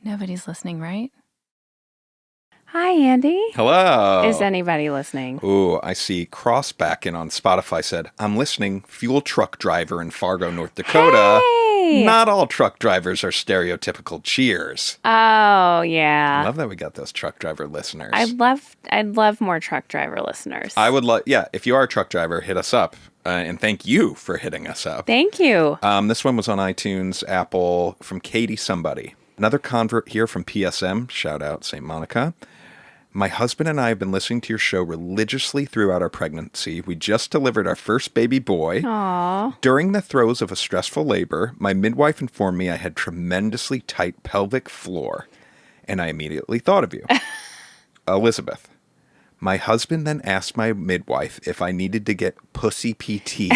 Nobody's listening, right? Hi, Andy. Hello. Is anybody listening? Ooh, I see Crossbackin on Spotify said, I'm listening, fuel truck driver in Fargo, North Dakota. Hey! Not all truck drivers are stereotypical cheers. Oh, yeah. I love that we got those truck driver listeners. I'd love more truck driver listeners. I would love, yeah, if you are a truck driver, hit us up. And thank you for hitting us up. Thank you. This one was on iTunes, Apple, from Katie Somebody. Another convert here from PSM. Shout out St. Monica. My husband and I have been listening to your show religiously throughout our pregnancy. We just delivered our first baby boy. Aww. During the throes of a stressful labor, my midwife informed me I had tremendously tight pelvic floor, and I immediately thought of you. Elizabeth. My husband then asked my midwife if I needed to get pussy PT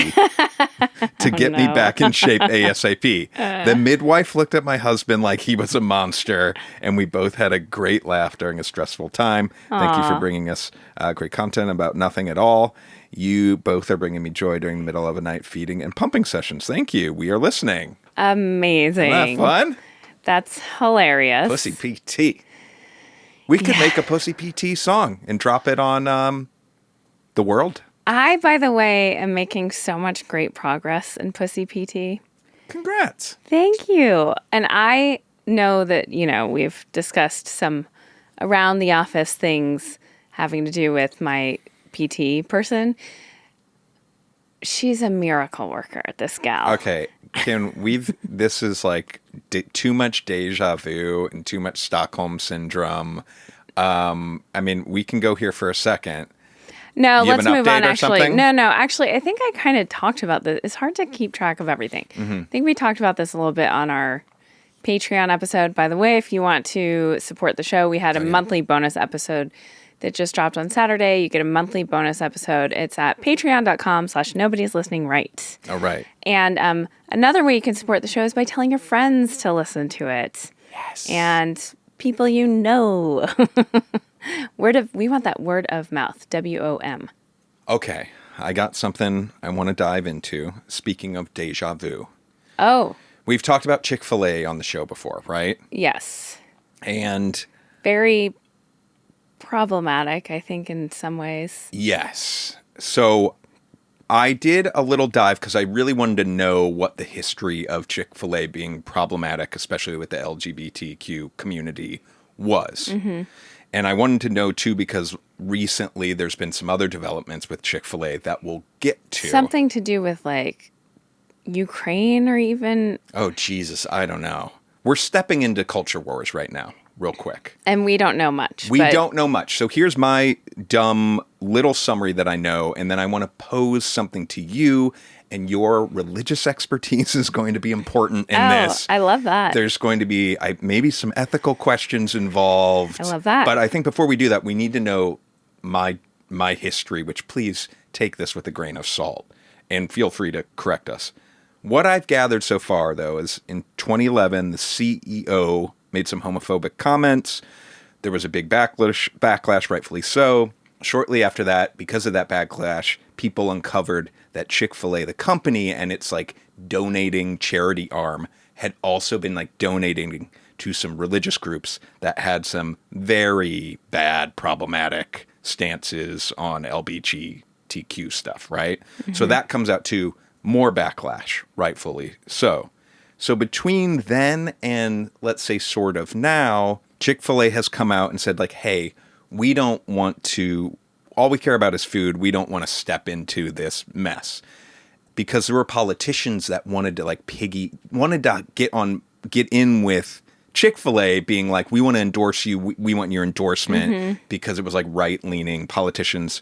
to get me back in shape ASAP. The midwife looked at my husband like he was a monster, and we both had a great laugh during a stressful time. Thank you for bringing us great content about nothing at all. You both are bringing me joy during the middle of a night feeding and pumping sessions. Thank you. We are listening. Amazing. Isn't that fun? That's hilarious. Pussy PT. We could make a Pussy PT song and drop it on the world. I, by the way, am making so much great progress in Pussy PT. Congrats. Thank you. And I know that, we've discussed some around the office things having to do with my PT person. She's a miracle worker, this gal. Okay. This is like too much deja vu and too much Stockholm syndrome. I mean, we can go here for a second. No, let's move on, actually. Something? No, actually, I think I kind of talked about this. It's hard to keep track of everything. Mm-hmm. I think we talked about this a little bit on our Patreon episode. By the way, if you want to support the show, we had a monthly bonus episode that just dropped on Saturday. You get a monthly bonus episode. It's at patreon.com/nobody's listening right. Oh, right. And another way you can support the show is by telling your friends to listen to it. Yes. And people you know. We want that word of mouth. WOM. Okay. I got something I want to dive into. Speaking of deja vu. Oh. We've talked about Chick-Fil-A on the show before, right? Yes. And very problematic, I think, in some ways. yes. So I did a little dive because I really wanted to know what the history of Chick-fil-A being problematic, especially with the LGBTQ community, was. Mm-hmm. And I wanted to know, too, because recently there's been some other developments with Chick-fil-A that we'll get to. Something to do with, like, Ukraine or even... Oh, Jesus, I don't know. We're stepping into culture wars right now, real quick. And we don't know much. We don't know much. So here's my dumb little summary that I know, and then I want to pose something to you, and your religious expertise is going to be important in this. I love that. There's going to be maybe some ethical questions involved. I love that. But I think before we do that, we need to know my history, which please take this with a grain of salt, and feel free to correct us. What I've gathered so far, though, is in 2011, the CEO made some homophobic comments. There was a big backlash, rightfully so. Shortly after that, because of that backlash, people uncovered that Chick-fil-A, the company, and its donating charity arm had also been donating to some religious groups that had some very bad, problematic stances on LGBTQ stuff, right? Mm-hmm. So that comes out to more backlash, rightfully so. So between then and, let's say, sort of now, Chick-fil-A has come out and said, hey, we don't want to, all we care about is food. We don't want to step into this mess. Because there were politicians that wanted to get in with Chick-fil-A being we want to endorse you. We want your endorsement, because it was right-leaning politicians.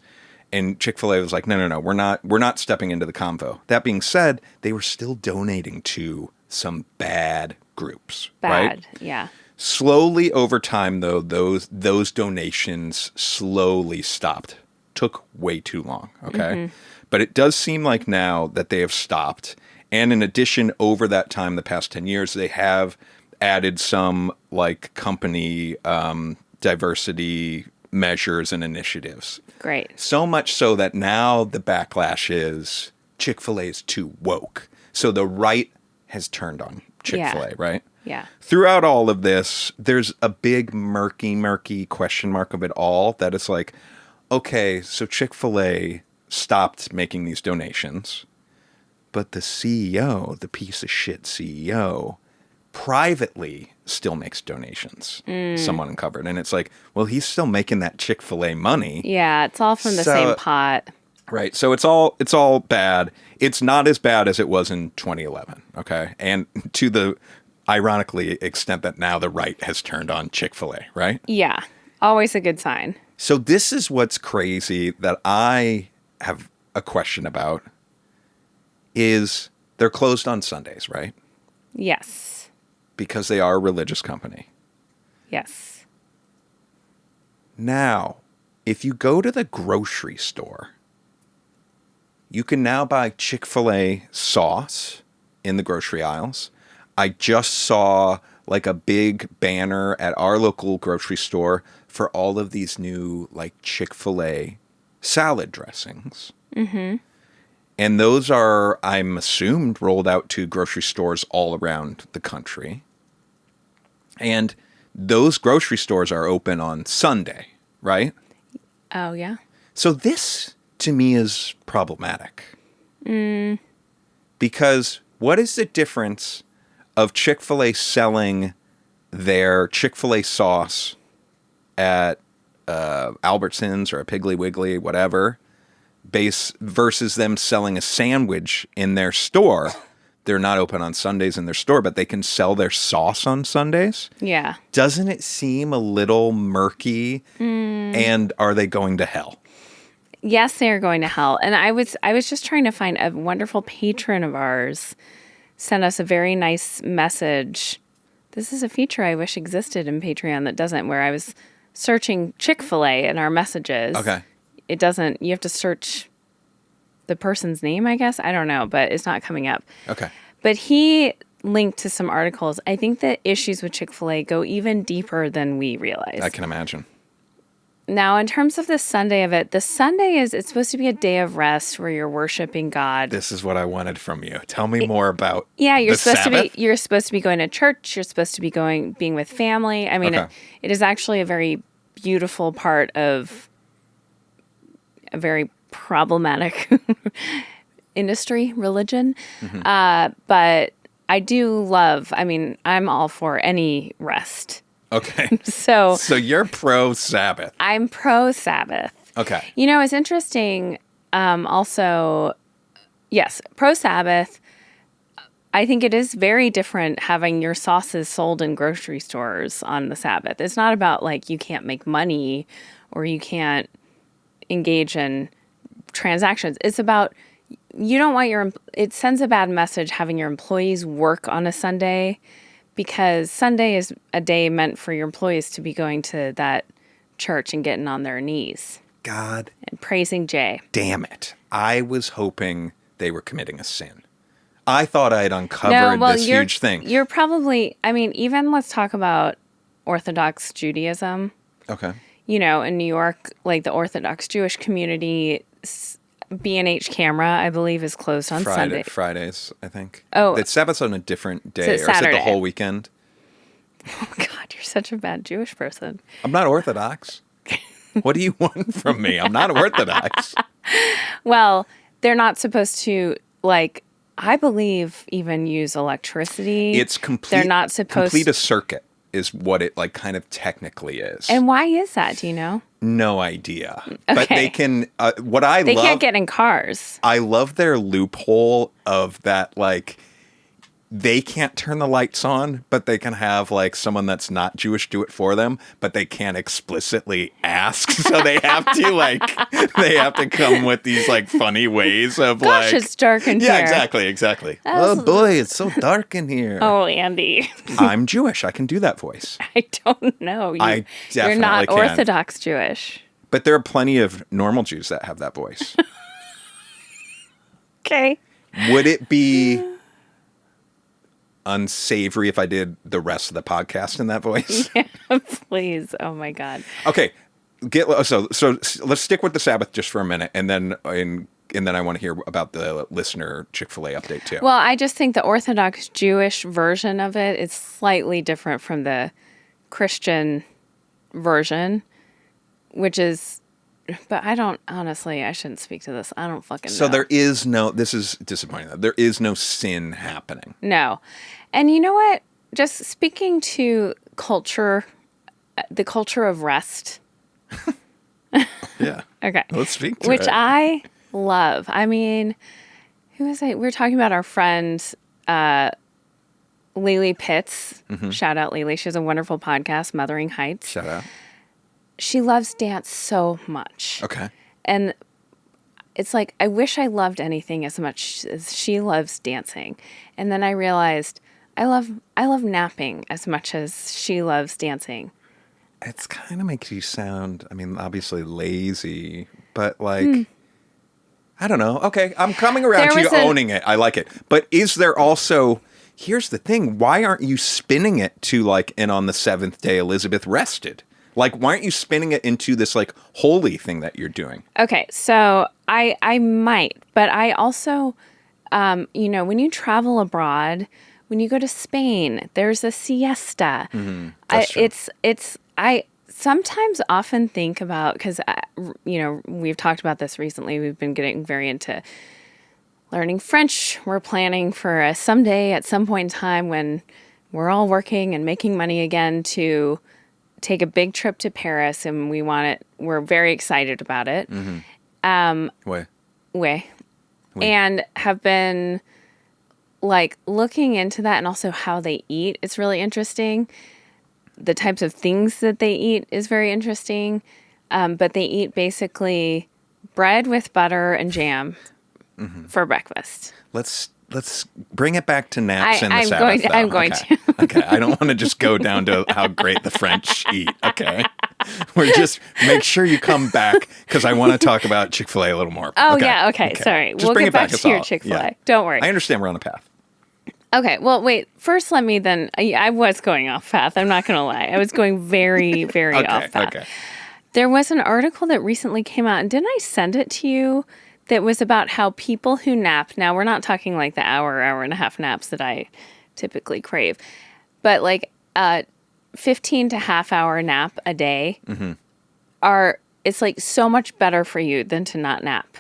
And Chick-fil-A was no, we're not stepping into the convo. That being said, they were still donating to some bad groups. Right? Yeah. Slowly over time, though, those donations slowly stopped. Took way too long, okay? Mm-hmm. But it does seem like now that they have stopped. And in addition, over that time, the past 10 years, they have added some company diversity measures and initiatives. Great. So much so that now the backlash is Chick-fil-A is too woke. So the right has turned on Chick-fil-A, right? Yeah. Throughout all of this, there's a big murky question mark of it all that is like, okay, so Chick-fil-A stopped making these donations, but the CEO, the piece of shit CEO, privately still makes donations. Someone uncovered. And it's like, well, he's still making that Chick-fil-A money. Yeah, it's all from the same pot. Right. So it's all bad. It's not as bad as it was in 2011, okay? And to the ironically extent that now the right has turned on Chick-fil-A, right? Yeah. Always a good sign. So this is what's crazy that I have a question about is they're closed on Sundays, right? Yes. Because they are a religious company. Yes. Now, if you go to the grocery store, you can now buy Chick-fil-A sauce in the grocery aisles. I just saw like a big banner at our local grocery store for all of these new like Chick-fil-A salad dressings. Mm-hmm. And those are, I'm assumed, rolled out to grocery stores all around the country. And those grocery stores are open on Sunday, right? Oh, yeah. So this, to me, is problematic. Because what is the difference of Chick-fil-A selling their Chick-fil-A sauce at Albertsons or a Piggly Wiggly, whatever, base versus them selling a sandwich in their store? They're not open on Sundays in their store, but they can sell their sauce on Sundays. Yeah. Doesn't it seem a little murky? And are they going to hell? Yes, they are going to hell. And I was just trying to find a wonderful patron of ours sent us a very nice message. This is a feature I wish existed in Patreon that doesn't, where I was searching Chick-fil-A in our messages. Okay. It doesn't, you have to search the person's name, I guess. I don't know, but it's not coming up. Okay. But he linked to some articles. I think the issues with Chick-fil-A go even deeper than we realize. I can imagine. Now, in terms of the Sunday of it, the Sunday it's supposed to be a day of rest where you're worshiping God. This is what I wanted from you. Tell me more about you're the supposed Sabbath? you're supposed to be going to church. You're supposed to be being with family. I mean, Okay. it is actually a very beautiful part of a very problematic industry, religion. But I do love, I'm all for any rest. Okay. So you're pro Sabbath. I'm pro Sabbath. Okay. You know, it's interesting. Also, yes, pro Sabbath. I think it is very different having your sauces sold in grocery stores on the Sabbath. It's not about like you can't make money or you can't engage in transactions. It's about you don't want it sends a bad message having your employees work on a Sunday, because Sunday is a day meant for your employees to be going to that church and getting on their knees. God. And praising Jay. Damn it. I was hoping they were committing a sin. I thought I had uncovered this huge thing. You're probably, even let's talk about Orthodox Judaism. Okay. You know, in New York, like the Orthodox Jewish community, B&H Camera, I believe, is closed on Sunday. Fridays, I think. Oh. It's Sabbath's on a different day. Is it or is it Saturday? the whole weekend? Oh, God, you're such a bad Jewish person. I'm not Orthodox. What do you want from me? I'm not Orthodox. Well, they're not supposed to, I believe, even use electricity. It's complete. They're not supposed complete a circuit is what it kind of technically is. And why is that? Do you know? No idea. But they can. They can't get in cars. I love their loophole of that. They can't turn the lights on, but they can have someone that's not Jewish do it for them, but they can't explicitly ask. So they have to they have to come with these funny ways of Gosh, it's dark in here. Yeah, exactly. Oh boy, it's so dark in here. Oh, Andy. I'm Jewish. I can do that voice. I don't know. I definitely You're not can. Orthodox Jewish. But there are plenty of normal Jews that have that voice. Okay. Would it be unsavory if I did the rest of the podcast in that voice? Yeah, please. Oh my God. Okay. So let's stick with the Sabbath just for a minute, and then I want to hear about the listener Chick-fil-A update too. Well, I just think the Orthodox Jewish version of it is slightly different from the Christian version, which is, but I don't, honestly, I shouldn't speak to this. I don't fucking know. So this is disappointing. There is no sin happening. No. And you know what? Just speaking to culture, the culture of rest. Yeah. Okay. Let's speak to Which it. I love. I mean, who was I? We were talking about our friend, Lily Pitts. Mm-hmm. Shout out Lily. She has a wonderful podcast, Mothering Heights. Shout out. She loves dance so much. Okay. And it's like, I wish I loved anything as much as she loves dancing. And then I realized I love napping as much as she loves dancing. It's kind of makes you sound, I mean, obviously lazy, but like, I don't know. Okay, I'm coming around to you owning it. I like it. But is there also, here's the thing, why aren't you spinning it to like, and on the seventh day Elizabeth rested? Like, why aren't you spinning it into this like holy thing that you're doing? Okay, so I might, but I also, when you travel abroad, when you go to Spain, there's a siesta. Mm-hmm. That's true. I sometimes often think about, because, we've talked about this recently. We've been getting very into learning French. We're planning for someday at some point in time when we're all working and making money again to take a big trip to Paris, and we want it. We're very excited about it. Mm-hmm. Oui. And have been like looking into that, and also how they eat. It's really interesting. The types of things that they eat is very interesting. But they eat basically bread with butter and jam for breakfast. Let's bring it back to naps and the I'm Sabbath. I'm going to. Okay, I don't want to just go down to how great the French eat. Okay, we're just make sure you come back because I want to talk about Chick-fil-A a little more. Oh yeah, okay. Sorry, Just we'll bring get it back back to your all. Chick-fil-A. Yeah. Don't worry. I understand we're on a path. Okay, well, wait. First, let me then. I was going off path. I'm not going to lie. I was going very, very off path. Okay. There was an article that recently came out, and didn't I send it to you? That was about how people who nap. Now, we're not talking like the hour and a half naps that I typically crave, but like 15 to half hour nap a day it's like so much better for you than to not nap.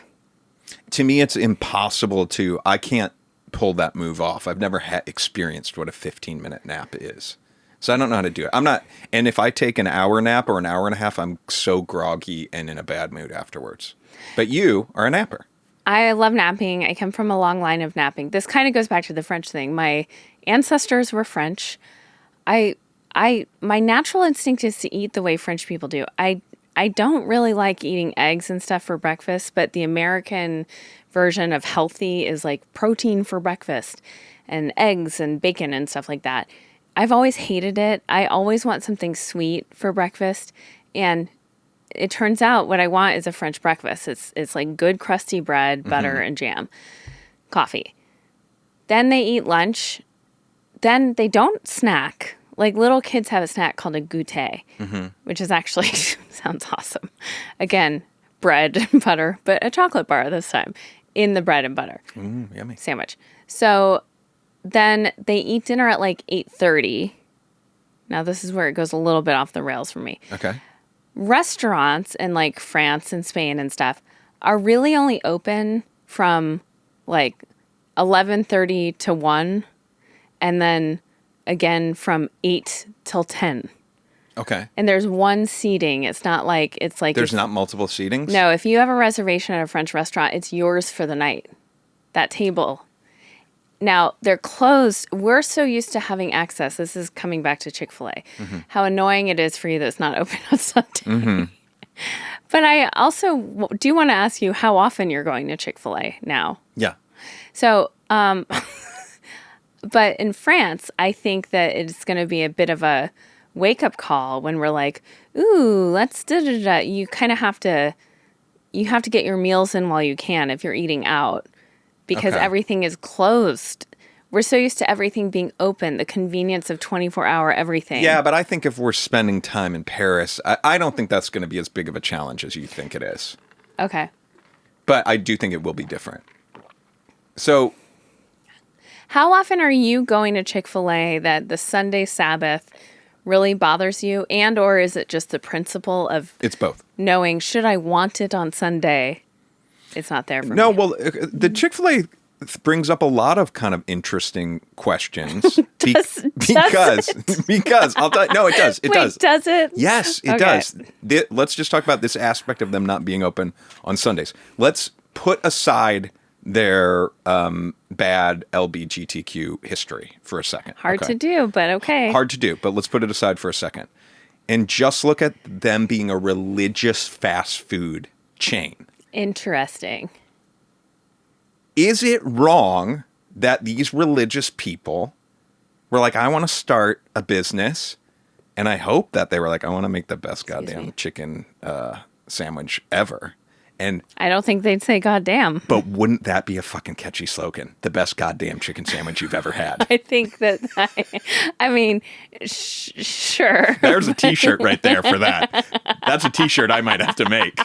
To me, it's impossible I can't pull that move off. I've never experienced what a 15-minute nap is. So I don't know how to do it. And if I take an hour nap or an hour and a half, I'm so groggy and in a bad mood afterwards. But you are a napper. I love napping. I come from a long line of napping. This kind of goes back to the French thing. My ancestors were French. My natural instinct is to eat the way French people do. I don't really like eating eggs and stuff for breakfast, but the American version of healthy is like protein for breakfast and eggs and bacon and stuff like that. I've always hated it. I always want something sweet for breakfast, and it turns out what I want is a French breakfast. It's like good crusty bread, butter, and jam, coffee. Then they eat lunch. Then they don't snack. Like little kids have a snack called a goûter, which is actually sounds awesome. Again, bread and butter, but a chocolate bar this time in the bread and butter yummy sandwich. So then they eat dinner at like 8:30. Now this is where it goes a little bit off the rails for me. Okay. Restaurants in like France and Spain and stuff are really only open from like 11:30 to 1, and then again from 8 till 10. Okay. And there's one seating. It's like There's not multiple seatings? No, if you have a reservation at a French restaurant, it's yours for the night. That table. Now, they're closed. We're so used to having access. This is coming back to Chick-fil-A. How annoying it is for you that it's not open on Sunday. But I also do want to ask you how often you're going to Chick-fil-A now. Yeah. So, but in France, I think that it's going to be a bit of a wake-up call when we're like, ooh, let's da-da-da. You kind of have to get your meals in while you can if you're eating out, because everything is closed. we're so used to everything being open, the convenience of 24-hour everything. Yeah, but I think if we're spending time in Paris, I don't think that's going to be as big of a challenge as you think it is. Okay. But I do think it will be different. So, how often are you going to Chick-fil-A that the Sunday Sabbath really bothers you? And or is it just the principle of it's both. knowing, should I want it on Sunday? It's not there for me. No, well, the Chick-fil-A brings up a lot of kind of interesting questions. because I'll tell you, no, it does. It Wait, does. Does it? Yes, it Okay. does. Let's just talk about this aspect of them not being open on Sundays. Let's put aside their bad LGBTQ history for a second. Hard to do, but okay. Hard to do, but let's put it aside for a second. And just look at them being a religious fast food chain. Interesting. Is it wrong that these religious people were like, I want to start a business, and I hope that they were like, I want to make the best goddamn chicken sandwich ever. And I don't think they'd say goddamn. but wouldn't that be a fucking catchy slogan? The best goddamn chicken sandwich you've ever had. I think that, I mean, sure. There's a t-shirt right there for that. That's a t-shirt I might have to make.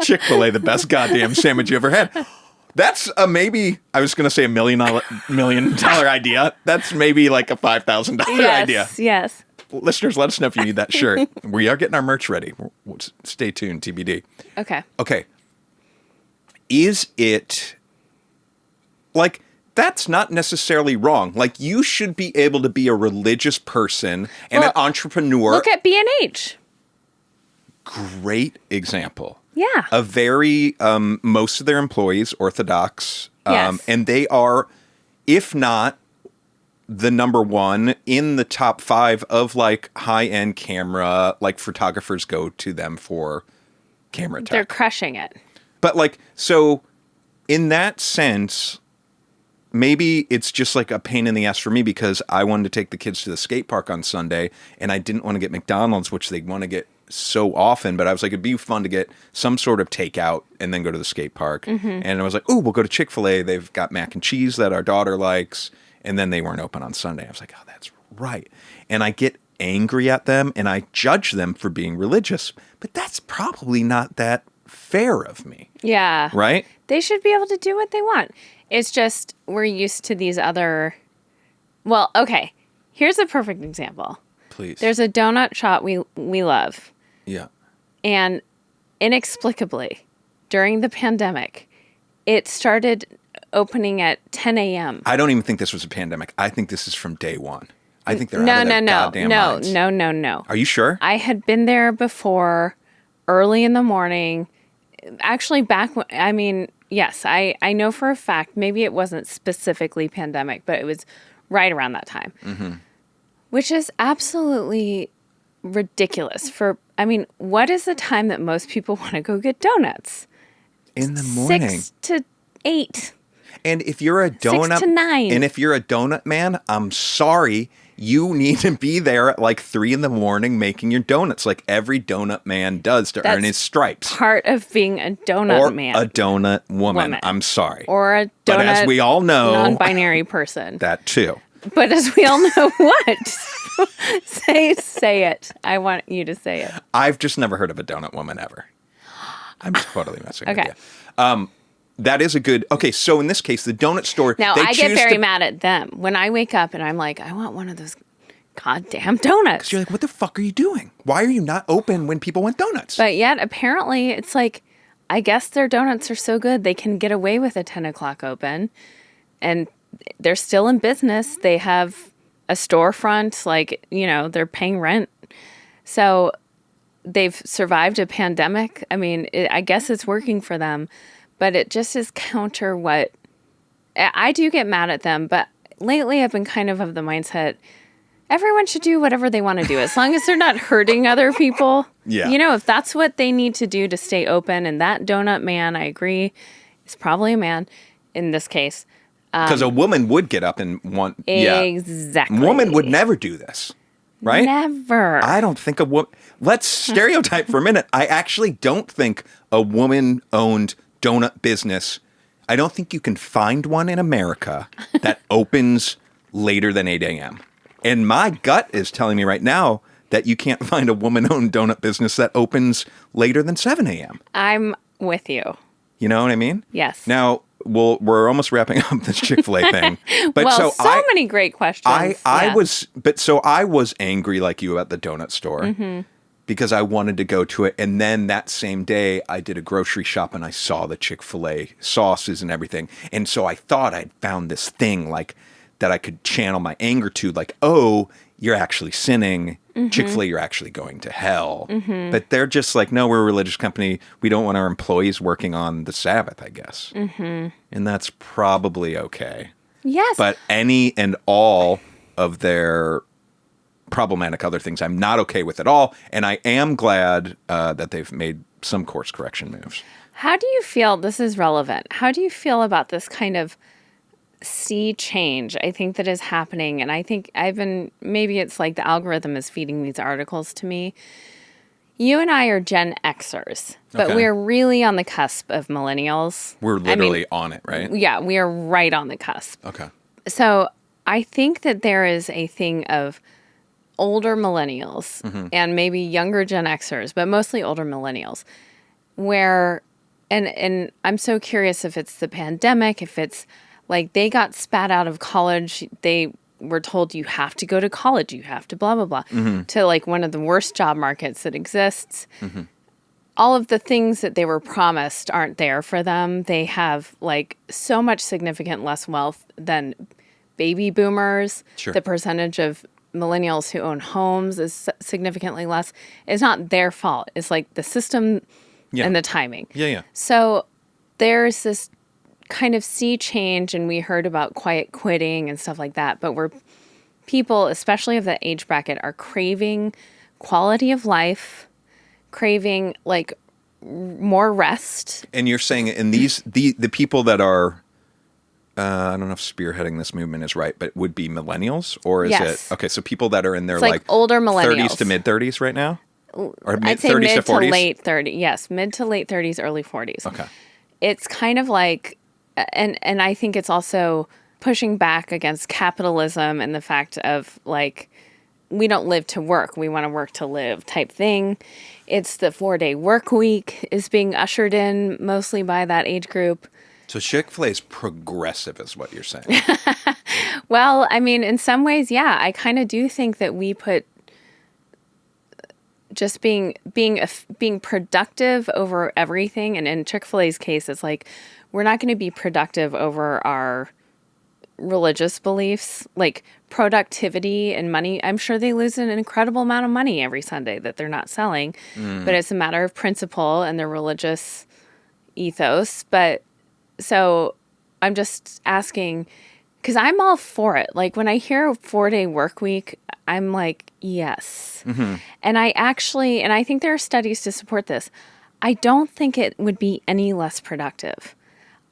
Chick-fil-A, the best goddamn sandwich you ever had. That's maybe, I was going to say $1 million idea. That's maybe like a $5,000 idea. Yes. Listeners, let us know if you need that shirt. We are getting our merch ready. Stay tuned, TBD. Okay. Is it, like, that's not necessarily wrong. Like, you should be able to be a religious person and an entrepreneur. Look at B&H. Great example. Yeah. A very, most of their employees, Orthodox. Yes. And they are, if not the number one, in the top 5 of like high-end camera, like photographers go to them for camera tech. They're crushing it. But like, so in that sense, maybe it's just like a pain in the ass for me because I wanted to take the kids to the skate park on Sunday and I didn't want to get McDonald's, which they want to get so often, but I was like, it'd be fun to get some sort of takeout and then go to the skate park. Mm-hmm. And I was like, oh, we'll go to Chick-fil-A. They've got mac and cheese that our daughter likes. And then they weren't open on Sunday. I was like, oh, that's right. And I get angry at them and I judge them for being religious, but that's probably not that fair of me. Yeah. Right? They should be able to do what they want. It's just we're used to these other... Well, okay. Here's a perfect example. Please. There's a donut shop we love. Yeah. And inexplicably, during the pandemic, it started opening at 10 a.m. I don't even think this was a pandemic. I think this is from day one. I think they're out of their goddamn minds. No. Are you sure? I had been there before, early in the morning. Actually, back when, I mean, yes, I know for a fact, maybe it wasn't specifically pandemic, but it was right around that time. Mm-hmm. Which is absolutely ridiculous I mean, what is the time that most people want to go get donuts? In the morning. 6 to 8. And if you're a donut 6 to 9. And if you're a donut man, I'm sorry. You need to be there at like 3 a.m. making your donuts like every donut man does to earn his stripes. Part of being a donut or man. a donut woman. I'm sorry. Or a donut but as we all know, non-binary person. That too. But as we all know, what? Say it. I want you to say it. I've just never heard of a donut woman ever. I'm totally messing with Okay. you. That is a good... Okay, so in this case, the donut store... Now, they I get choose very to- mad at them. When I wake up and I'm like, I want one of those goddamn donuts. You're like, what the fuck are you doing? Why are you not open when people want donuts? But yet, apparently, it's like, I guess their donuts are so good, they can get away with a 10 o'clock open. And they're still in business. They have a storefront, like, you know, they're paying rent. So they've survived a pandemic. I mean, I guess it's working for them, but it just is counter what I do get mad at them. But lately I've been kind of the mindset, everyone should do whatever they want to do as long as they're not hurting other people. Yeah. You know, if that's what they need to do to stay open, and that donut man, I agree, is probably a man in this case. Because a woman would get up and want... Exactly. Yeah. Woman would never do this, right? Never. I don't think a woman... Let's stereotype for a minute. I actually don't think a woman-owned donut business... I don't think you can find one in America that opens later than 8 a.m. And my gut is telling me right now that you can't find a woman-owned donut business that opens later than 7 a.m. I'm with you. You know what I mean? Yes. Now, we're almost wrapping up this Chick-fil-A thing. But well, many great questions. I was angry like you at the donut store because I wanted to go to it. And then that same day, I did a grocery shop and I saw the Chick-fil-A sauces and everything. And so I thought I'd found this thing like that I could channel my anger to, like, oh, you're actually sinning. Chick-fil-A, you're actually going to hell. But they're just like, no, we're a religious company. We don't want our employees working on the Sabbath, I guess. And that's probably okay. Yes. But any and all of their problematic other things, I'm not okay with at all. And I am glad that they've made some course correction moves. How do you feel, this is relevant, how do you feel about this kind of sea change I think that is happening? And I think maybe it's like the algorithm is feeding these articles to me. You and I are Gen X'ers, but Okay. we're really on the cusp of millennials. We're literally on it, right? Yeah, we are right on the cusp. Okay. So I think that there is a thing of older millennials and maybe younger Gen Xers, but mostly older millennials, where, and I'm so curious if it's the pandemic, if it's like they got spat out of college, they were told you have to go to college, you have to blah, blah, blah, to like one of the worst job markets that exists. All of the things that they were promised aren't there for them. They have like so much significant less wealth than baby boomers. Sure. The percentage of millennials who own homes is significantly less. It's not their fault. It's like the system and the timing. Yeah. So there's this kind of sea change, and we heard about quiet quitting and stuff like that, but where people, especially of that age bracket, are craving quality of life, craving like more rest. And you're saying in the people that are, I don't know if spearheading this movement is right, but would be millennials, or is Yes. it okay? So people that are in their It's like older millennials. 30s to mid 30s right now, or I'd mid say 30s mid to 40s. late 30s. Yes, mid to late 30s, early 40s. Okay. It's kind of like, and I think it's also pushing back against capitalism and the fact of like, we don't live to work, we want to work to live type thing. It's the 4-day work week is being ushered in mostly by that age group. So Chick-fil-A is progressive, is what you're saying. Well, I mean, in some ways, yeah, I kind of do think that we put just being productive over everything. And in Chick-fil-A's case, it's like, we're not going to be productive over our religious beliefs, like productivity and money. I'm sure they lose an incredible amount of money every Sunday that they're not selling, but it's a matter of principle and their religious ethos. But so I'm just asking, because I'm all for it. Like when I hear a 4-day work week, I'm like, yes. And I think there are studies to support this. I don't think it would be any less productive.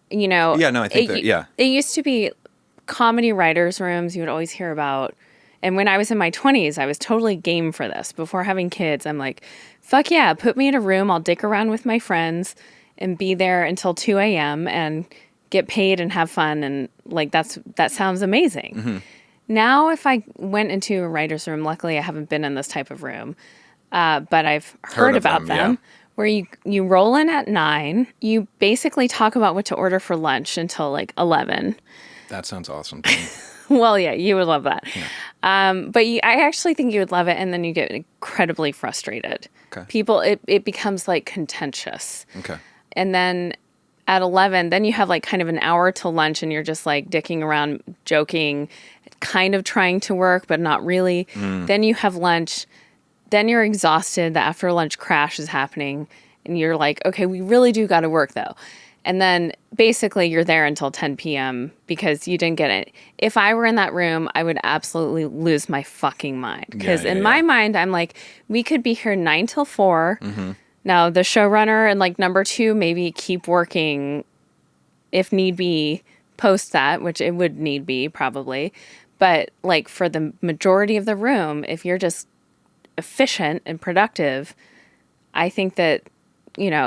You know, Yeah, no, I think it used to be comedy writers' rooms you would always hear about. And when I was in my 20s, I was totally game for this. Before having kids, I'm like, fuck yeah, put me in a room. I'll dick around with my friends and be there until 2 a.m. and get paid and have fun. And like, that sounds amazing. Now, if I went into a writer's room, luckily I haven't been in this type of room, but I've heard of about them. yeah. Where you roll in at 9, you basically talk about what to order for lunch until like 11. That sounds awesome to me. Well, yeah, you would love that. Yeah. But I actually think you would love it, and then you get incredibly frustrated. Okay. People, it becomes like contentious. Okay. And then at 11, then you have like kind of an hour till lunch, and you're just like dicking around, joking, kind of trying to work, but not really. Then you have lunch. Then you're exhausted. The after lunch crash is happening. And you're like, okay, we really do got to work though. And then basically you're there until 10 p.m. because you didn't get it. If I were in that room, I would absolutely lose my fucking mind. Because in my mind, I'm like, we could be here 9 till 4. Now the showrunner and like number 2, maybe keep working if need be post that, which it would need be probably. But like for the majority of the room, if you're just efficient and productive, I think that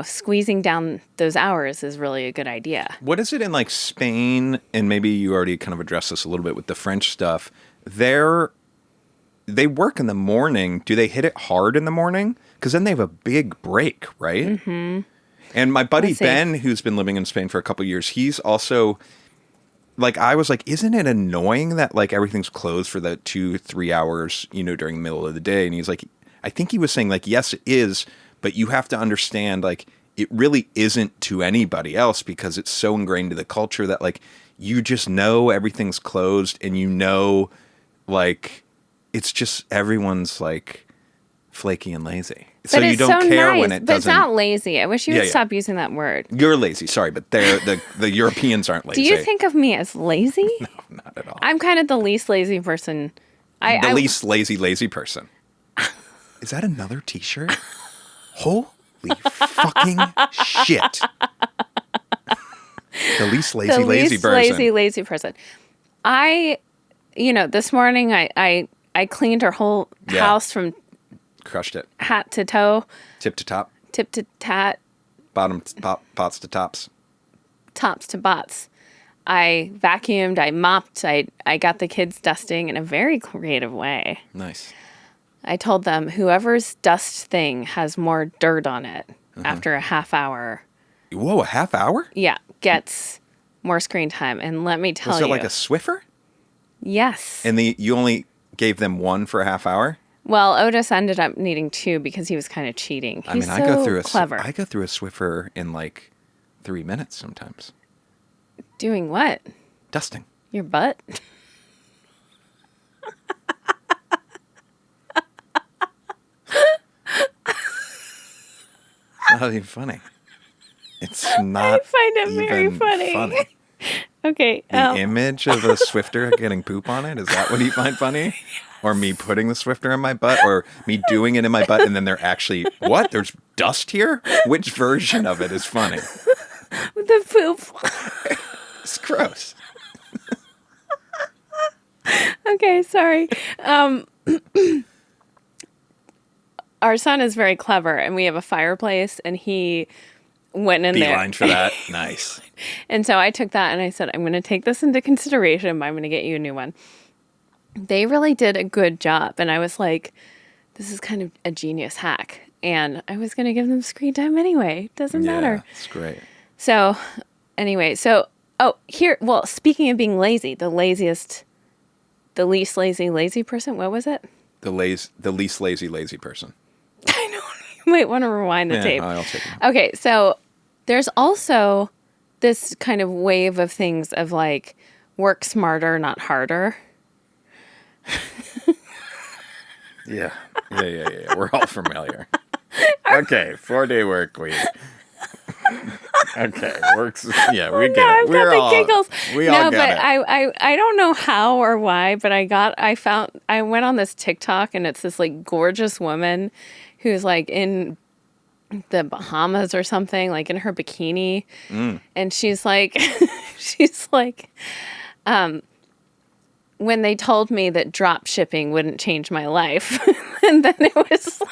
squeezing down those hours is really a good idea. What is it in like Spain? And maybe you already kind of addressed this a little bit with the French stuff. They work in the morning. Do they hit it hard in the morning? Because then they have a big break, right? Mm-hmm. And my buddy Ben, who's been living in Spain for a couple of years, he's also like, I was like, isn't it annoying that like everything's closed for the 2-3 hours, during the middle of the day? And he's like, I think he was saying like, yes, it is, but you have to understand like it really isn't to anybody else because it's so ingrained in the culture that like you just know everything's closed and like it's just everyone's like flaky and lazy. But so you don't care nice, when it but doesn't. It's not lazy. I wish you would stop using that word. You're lazy, sorry, but the Europeans aren't lazy. Do you think of me as lazy? No, not at all. I'm kind of the least lazy person. Least lazy person. Is that another T-shirt? Holy fucking shit! The least lazy person. Lazy person. This morning I cleaned our whole house from crushed it. Hat to toe. Tip to top. Tip to tat. Bottom pots to tops. Tops to bots. I vacuumed, I mopped, I got the kids dusting in a very creative way. Nice. I told them whoever's dust thing has more dirt on it after a half hour. Whoa, a half hour? Yeah, gets more screen time. And let me tell you. Was it like a Swiffer? Yes. And you only gave them one for a half hour? Well, Otis ended up needing 2 because he was kind of cheating. He's I go through clever. I go through a Swiffer in like 3 minutes sometimes. Doing what? Dusting. Your butt? It's not even funny. It's not. I find it very funny. Okay. The image of a Swifter getting poop on it, is that what you find funny? Or me putting the Swifter in my butt? Or me doing it in my butt and then they're actually, what? There's dust here? Which version of it is funny? The poop. It's gross. Okay, sorry. Our son is very clever, and we have a fireplace, and he went in there. Beeline for that. Nice. And so I took that, and I said, I'm going to take this into consideration, but I'm going to get you a new one. They really did a good job, and I was like, this is kind of a genius hack. And I was going to give them screen time anyway. Doesn't matter. It's great. So, anyway, speaking of being lazy, the least lazy person, what was it? The least lazy person. I know. You might want to rewind the tape. I'll take it. Okay, so there's also this kind of wave of things of like work smarter, not harder. Yeah. We're all familiar. Okay, 4-day work week. Okay, works. Yeah, we get it. I've got the giggles. We all get it. I don't know how or why, but I went on this TikTok and it's this like gorgeous woman who's like in the Bahamas or something, like in her bikini, and she's like, when they told me that drop shipping wouldn't change my life, and then it was like.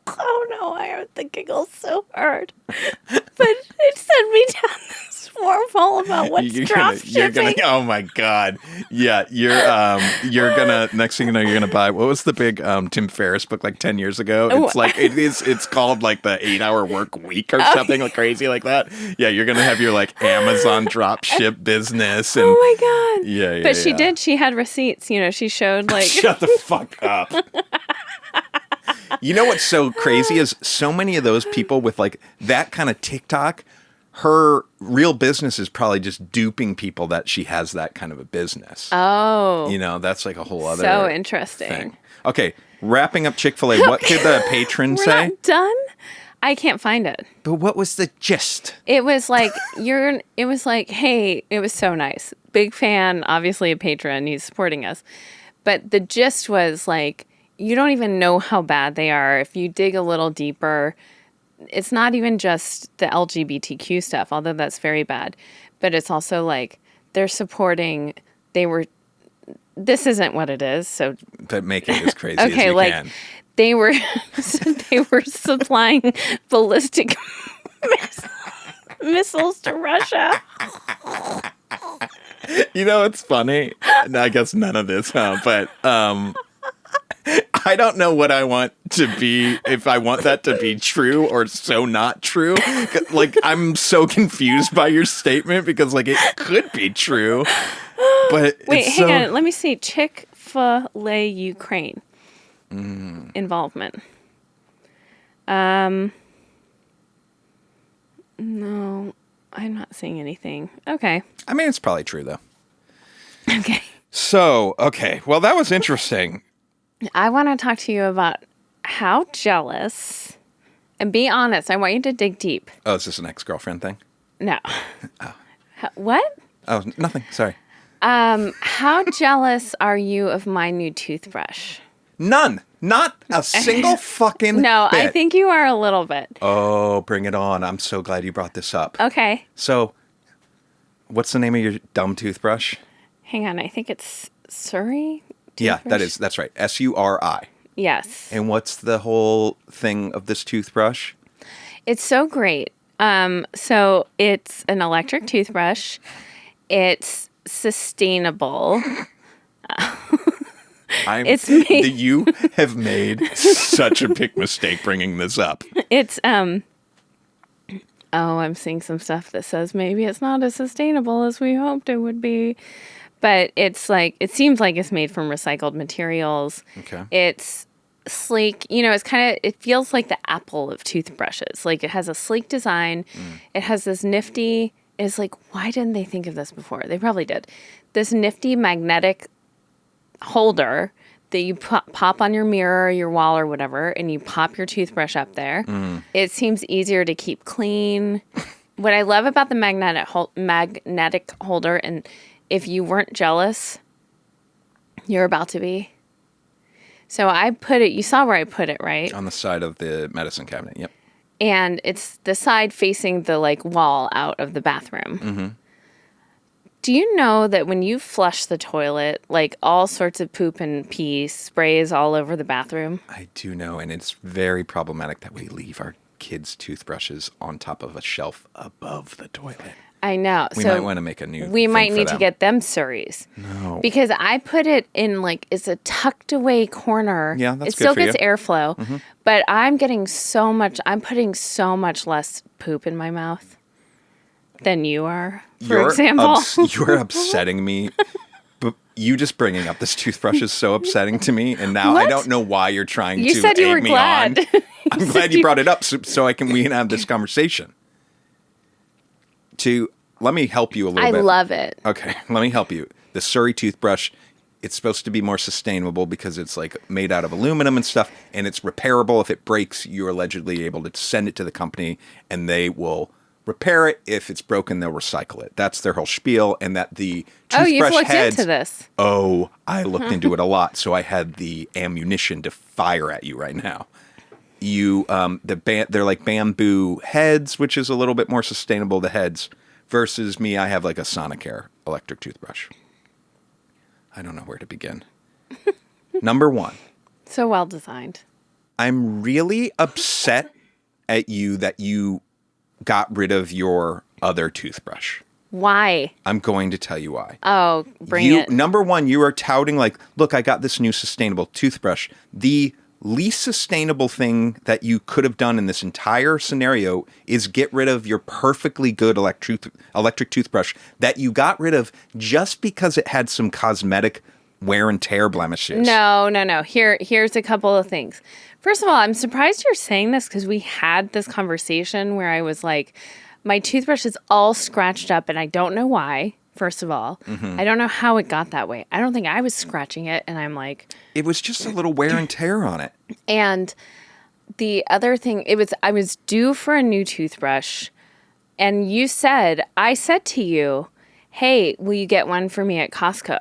Oh no, I heard the giggles so hard. But it sent me down this wormhole about what's drop shipping. Oh my God. Yeah, you're gonna next thing you know, you're gonna buy what was the big Tim Ferriss book like 10 years ago? It's like it's called like the 8-hour work week or something like crazy like that. Yeah, you're gonna have your like Amazon drop ship business and oh my God. Yeah. But she had receipts, she showed like shut the fuck up. You know what's so crazy is so many of those people with like that kind of TikTok, her real business is probably just duping people that she has that kind of a business. Oh. That's like a whole other so interesting thing. Okay, wrapping up Chick-Fil-A, what did the patron say? We're not done? I can't find it. But what was the gist? It was like, hey, it was so nice. Big fan, obviously a patron, he's supporting us. But the gist was like, you don't even know how bad they are. If you dig a little deeper, it's not even just the LGBTQ stuff, although that's very bad. But it's also like they're supporting, this isn't what it is. So, but make it as crazy okay, as you like, can. they were they were supplying ballistic missiles to Russia. You know, it's funny. I guess none of this, huh? But I don't know what I want to be, if I want that to be true or so not true. Like, I'm so confused by your statement because, like, it could be true. But wait, hang on. Let me see. Chik Fil-A Ukraine involvement. No, I'm not seeing anything. Okay. I mean, it's probably true, though. Okay. So, okay. Well, that was interesting. I want to talk to you about how jealous, and be honest, I want you to dig deep. Oh, is this an ex-girlfriend thing? No. Oh. What? Oh, nothing. Sorry. How jealous are you of my new toothbrush? None. Not a single fucking No, bit. I think you are a little bit. Oh, bring it on. I'm so glad you brought this up. Okay. So, what's the name of your dumb toothbrush? Hang on. I think it's Suri. Yeah, Toothbrush? that's right. Suri. Yes. And what's the whole thing of this toothbrush? It's so great. So it's an electric toothbrush. It's sustainable. You have made such a big mistake bringing this up. It's I'm seeing some stuff that says maybe it's not as sustainable as we hoped it would be. But it's like, it seems like it's made from recycled materials. Okay. It's sleek. You know, it feels like the Apple of toothbrushes. Like, it has a sleek design. It has this nifty, it's like, why didn't they think of this before? They probably did. This nifty magnetic holder that you pop on your mirror, your wall, or whatever, and you pop your toothbrush up there. It seems easier to keep clean. What I love about the magnetic holder, and if you weren't jealous, you're about to be. So I put it, you saw where I put it, right? On the side of the medicine cabinet, yep. And it's the side facing the, like, wall out of the bathroom. Mm-hmm. Do you know that when you flush the toilet, like, all sorts of poop and pee sprays all over the bathroom? I do know, and it's very problematic that we leave our kids' toothbrushes on top of a shelf above the toilet. I know. We might want to make a new We thing might for need them. to get them Suris. No. Because I put it in, like, it's a tucked away corner. Yeah, that's it good still for gets you. airflow, but I'm putting so much less poop in my mouth than you are, for example. You're upsetting me. But you just bringing up this toothbrush is so upsetting to me, and now I don't know why you're trying You to said you egg were me glad. on. I'm glad you brought it up so we can have this conversation. Let me help you a little bit. I love it. Okay, let me help you. The Suri toothbrush, it's supposed to be more sustainable because it's like made out of aluminum and stuff, and it's repairable. If it breaks, you're allegedly able to send it to the company, and they will repair it. If it's broken, they'll recycle it. That's their whole spiel, and that the toothbrush you've looked heads, into this. Oh, I looked into it a lot, so I had the ammunition to fire at you right now. They're like bamboo heads, which is a little bit more sustainable, the heads, versus me, I have like a Sonicare electric toothbrush. I don't know where to begin. Number one. So well designed. I'm really upset at you that you got rid of your other toothbrush. Why? I'm going to tell you why. Oh, bring it. Number one, you are touting like, look, I got this new sustainable toothbrush. The least sustainable thing that you could have done in this entire scenario is get rid of your perfectly good electric toothbrush that you got rid of just because it had some cosmetic wear and tear blemishes. No. Here's a couple of things. First of all, I'm surprised you're saying this because we had this conversation where I was like, my toothbrush is all scratched up and I don't know why. First of all, I don't know how it got that way. I don't think I was scratching it. And I'm like, it was just a little wear and tear on it. And the other thing, I was due for a new toothbrush. And I said to you, hey, will you get one for me at Costco?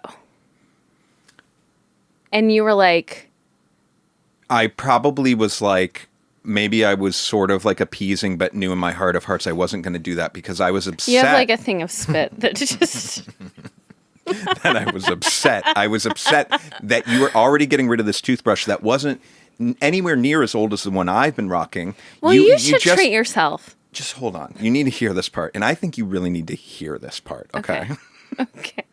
And you were like, I probably was like, maybe I was sort of like appeasing, but knew in my heart of hearts I wasn't going to do that because I was upset. You have like a thing of spit that just... that I was upset. I was upset that you were already getting rid of this toothbrush that wasn't anywhere near as old as the one I've been rocking. Well, you should treat yourself. Just hold on. You need to hear this part. And I think you really need to hear this part. Okay. Okay.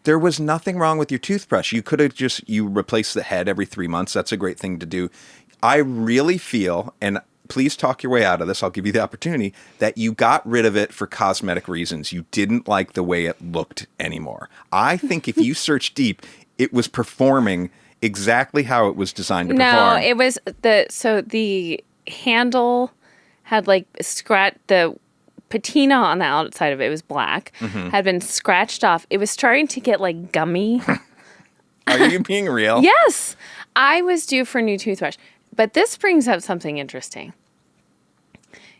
There was nothing wrong with your toothbrush. You could have you replace the head every 3 months. That's a great thing to do. I really feel, and please talk your way out of this, I'll give you the opportunity, that you got rid of it for cosmetic reasons. You didn't like the way it looked anymore. I think if you search deep, it was performing exactly how it was designed to perform. No, it was the handle had like the patina on the outside of it was black, had been scratched off. It was starting to get like gummy. Are you being real? Yes. I was due for a new toothbrush. But this brings up something interesting.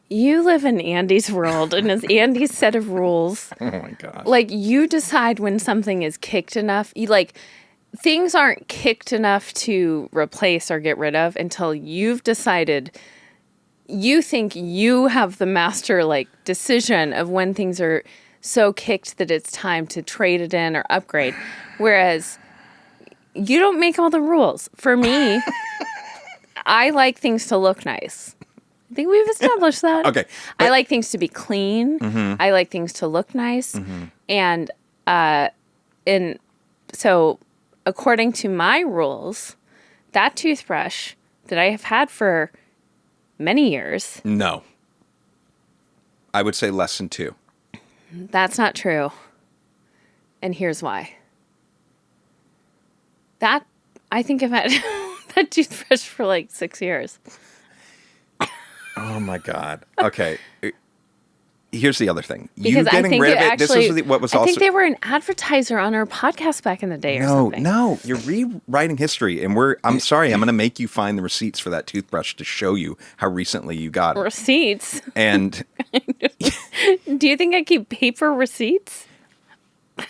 You live in Andy's world, and it's Andy's set of rules. Oh my gosh. Like, you decide when something is kicked enough. Things aren't kicked enough to replace or get rid of until you've decided. You think you have the master, decision of when things are so kicked that it's time to trade it in or upgrade. Whereas you don't make all the rules. For me, I like things to look nice. I think we've established that. Okay. I like things to be clean. I like things to look nice. And so according to my rules, that toothbrush that I have had for many years. No. I would say less than 2. That's not true. And here's why. I think I've had that toothbrush for 6 years. Oh my God. Okay. Here's the other thing. Because you getting rid of it. This was what was I also. think they were an advertiser on our podcast back in the day or something. No, you're rewriting history, and I'm sorry. I'm going to make you find the receipts for that toothbrush to show you how recently you got it. Receipts. And do you think I keep paper receipts?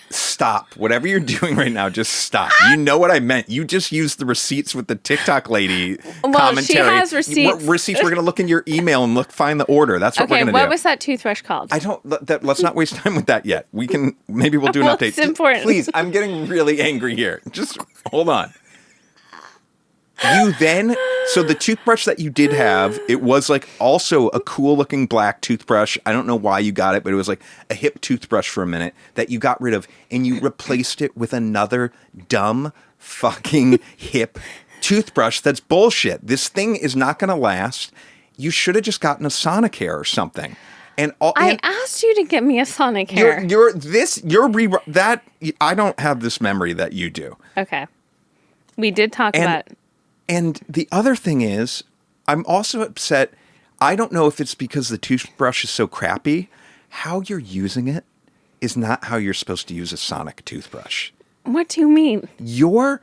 Stop. Whatever you're doing right now, just stop. You know what I meant. You just used the receipts with the TikTok lady commentary. She has receipts. What receipts? We're going to look in your email and find the order. That's what we're going to do. What was that toothbrush called? Let's not waste time with that yet. Maybe we'll do an update. It's important. Please, I'm getting really angry here. Just hold on. So the toothbrush that you did have, it was also a cool looking black toothbrush. I don't know why you got it, but it was a hip toothbrush for a minute that you got rid of, and you replaced it with another dumb fucking hip toothbrush that's bullshit. This thing is not going to last. You should have just gotten a Sonicare or something. I asked you to get me a Sonicare. I don't have this memory that you do. Okay. We did talk about. And the other thing is, I'm also upset. I don't know if it's because the toothbrush is so crappy. How you're using it is not how you're supposed to use a sonic toothbrush. What do you mean? You're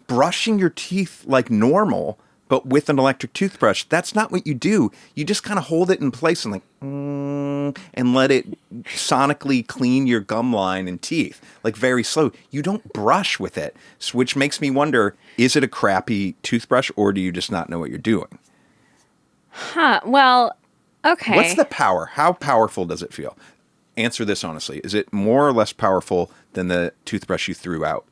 brushing your teeth like normal, but with an electric toothbrush. That's not what you do. You just kind of hold it in place and and let it sonically clean your gum line and teeth, very slow. You don't brush with it, which makes me wonder, is it a crappy toothbrush or do you just not know what you're doing? Huh. Well, okay. What's the power? How powerful does it feel? Answer this honestly. Is it more or less powerful than the toothbrush you threw out?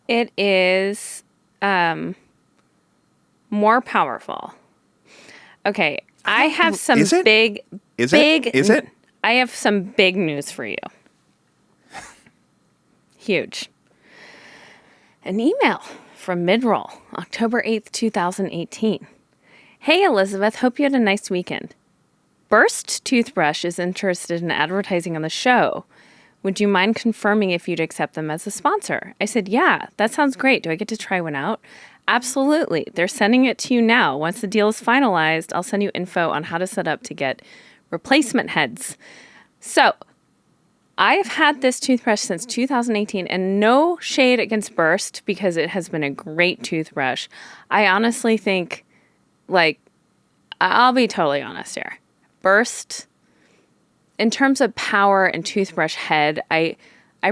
It is more powerful. Okay. I have some big. Is it? I have some big news for you. Huge. An email from Midroll, October 8th, 2018. Hey, Elizabeth. Hope you had a nice weekend. Burst Toothbrush is interested in advertising on the show. Would you mind confirming if you'd accept them as a sponsor? I said, yeah, that sounds great. Do I get to try one out? Absolutely. They're sending it to you now. Once the deal is finalized, I'll send you info on how to set up to get replacement heads. So I have had this toothbrush since 2018, and no shade against Burst because it has been a great toothbrush. I honestly think, I'll be totally honest here. Burst, in terms of power and toothbrush head, I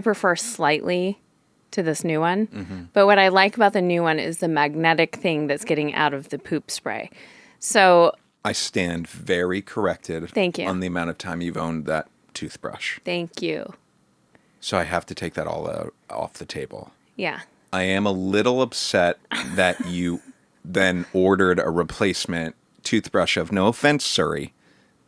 prefer slightly to this new one. Mm-hmm. But what I like about the new one is the magnetic thing that's getting out of the poop spray. So I stand very corrected. Thank you. On the amount of time you've owned that toothbrush. Thank you. So I have to take that all out off the table. Yeah. I am a little upset that you then ordered a replacement toothbrush of, no offense, Suri,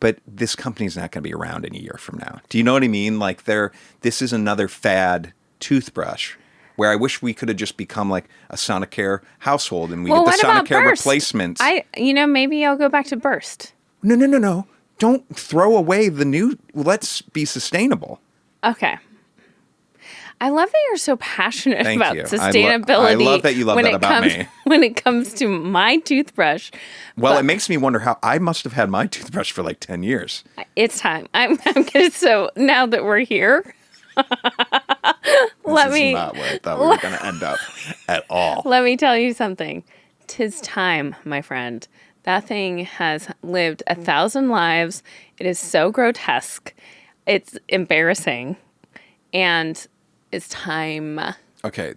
but this company's not going to be around in a year from now. Do you know what I mean? Like this is another fad toothbrush where I wish we could have just become like a Sonicare household and we get the Sonicare replacements. Maybe I'll go back to Burst. No. Don't throw away the new. Let's be sustainable. Okay. I love that you're so passionate Thank about you. sustainability. I love that you love that about me. When it comes to my toothbrush. Well, it makes me wonder how I must have had my toothbrush for like 10 years. It's time. I'm gonna. So now that we're here, This is not where I thought we were going to end up at all. Let me tell you something. 'Tis time, my friend. That thing has lived 1,000 lives. It is so grotesque. It's embarrassing. And it's time. Okay.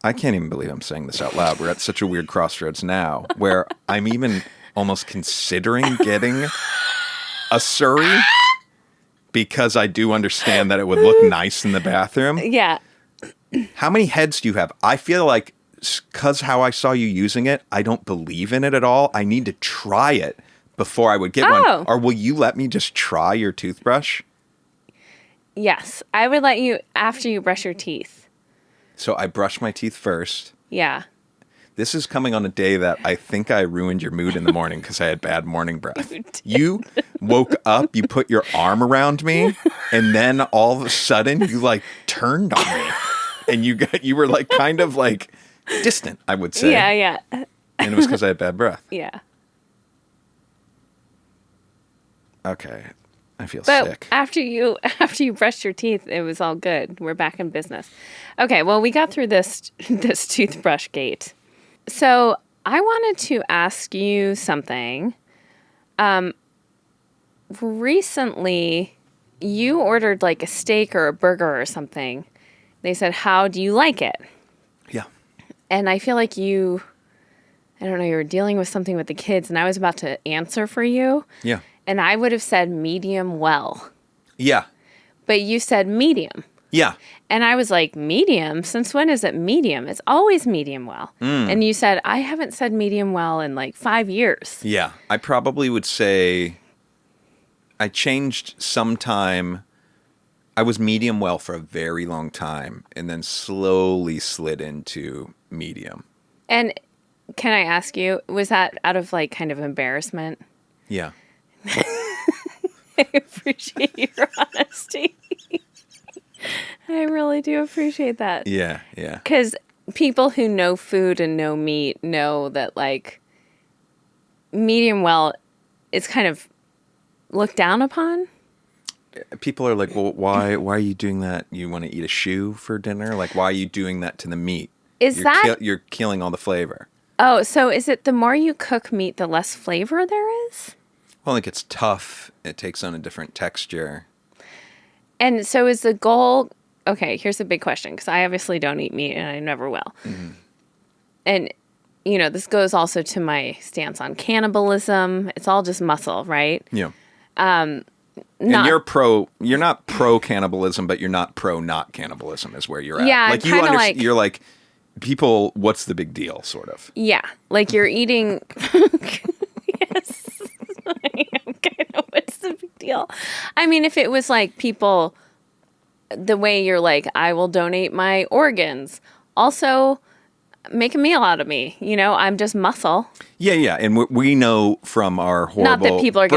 I can't even believe I'm saying this out loud. We're at such a weird crossroads now where I'm even almost considering getting a Suri because I do understand that it would look nice in the bathroom. Yeah. How many heads do you have? I feel like because how I saw you using it, I don't believe in it at all. I need to try it before I would get one. Or will you let me just try your toothbrush? Yes. I would let you after you brush your teeth. So I brush my teeth first. Yeah. This is coming on a day that I think I ruined your mood in the morning because I had bad morning breath. You woke up, you put your arm around me, and then all of a sudden you like turned on me. And you were like kind of like distant, I would say. Yeah. And it was because I had bad breath. Yeah. Okay. I feel but sick. After you brushed your teeth, it was all good. We're back in business. Okay, well, we got through this toothbrush gate. So I wanted to ask you something. Recently, you ordered like a steak or a burger or something. They said, "How do you like it?" Yeah. And I feel like you were dealing with something with the kids, and I was about to answer for you. Yeah. And I would have said medium well. Yeah. But you said medium. Yeah. And I was like, medium? Since when is it medium? It's always medium well. And you said, I haven't said medium well in like 5 years. Yeah. I probably would say I changed sometime. I was medium well for a very long time and then slowly slid into medium. And can I ask you, was that out of like kind of embarrassment? Yeah. I appreciate your honesty. I really do appreciate that. Yeah. Because people who know food and know meat know that like medium well is kind of looked down upon. People are like, well, why are you doing that? You want to eat a shoe for dinner? Like, why are you doing that to the meat? You're killing all the flavor. Oh, so is it the more you cook meat, the less flavor there is? Well, it gets tough. It takes on a different texture. And so is the goal... Okay, here's a big question, because I obviously don't eat meat, and I never will. Mm-hmm. And, this goes also to my stance on cannibalism. It's all just muscle, right? Yeah. And you're not pro cannibalism, but you're not pro not cannibalism is where you're at. Yeah, like you're like, people, what's the big deal, sort of? Yeah, like you're eating... Yes. Okay, what's the big deal? I mean, if it was like people, the way you're like, I will donate my organs. Also, make a meal out of me. I'm just muscle. Yeah. And we know from our horrible not that people are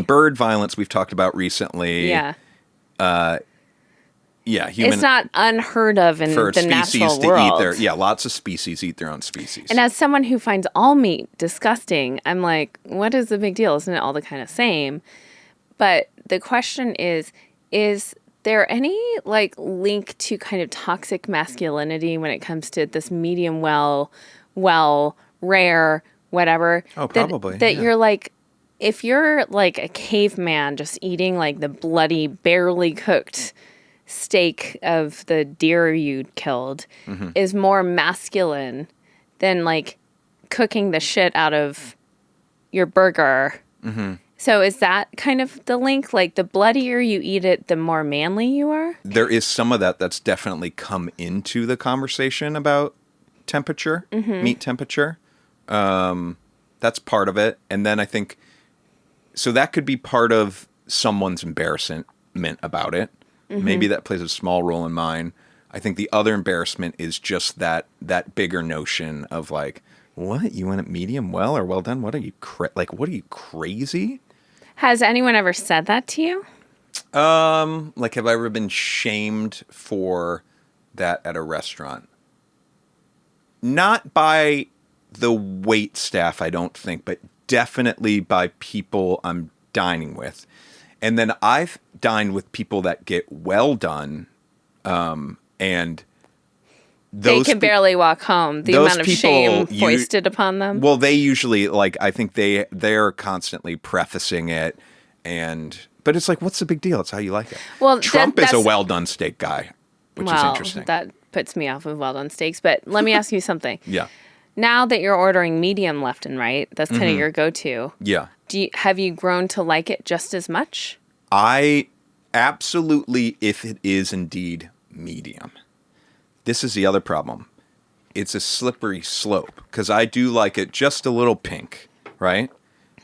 bird violence we've talked about recently. Yeah. Human. It's not unheard of in for the natural world. Lots of species eat their own species. And as someone who finds all meat disgusting, I'm like, what is the big deal? Isn't it all the kind of same? But the question is there any like link to kind of toxic masculinity when it comes to this medium well, rare, whatever? Oh, probably. That you're like, if you're like a caveman just eating like the bloody, barely cooked steak of the deer you killed is more masculine than like cooking the shit out of your burger. So is that kind of the link? Like the bloodier you eat it, the more manly you are? There is some of that that's definitely come into the conversation about temperature, meat temperature. That's part of it. And then I think, so that could be part of someone's embarrassment about it. Maybe that plays a small role in mine. I think the other embarrassment is just that bigger notion of like, what? You want it medium well or well done? What are you what are you, crazy? Has anyone ever said that to you? Like, have I ever been shamed for that at a restaurant? Not by the wait staff, I don't think, but definitely by people I'm dining with. And then I've dined with people that get well done, and They can barely walk home. The amount of shame foisted upon them. Well, they usually, like, I think they're constantly prefacing it, but it's like, what's the big deal? It's how you like it. Well, Trump is a well-done steak guy, which is well, interesting. that puts me off of well-done steaks. But let me ask you something. Yeah. Now that you're ordering medium left and right, that's kind of your go-to. Yeah. Have you grown to like it just as much? I absolutely, if it is indeed medium. This is the other problem. It's a slippery slope because I do like it just a little pink, right?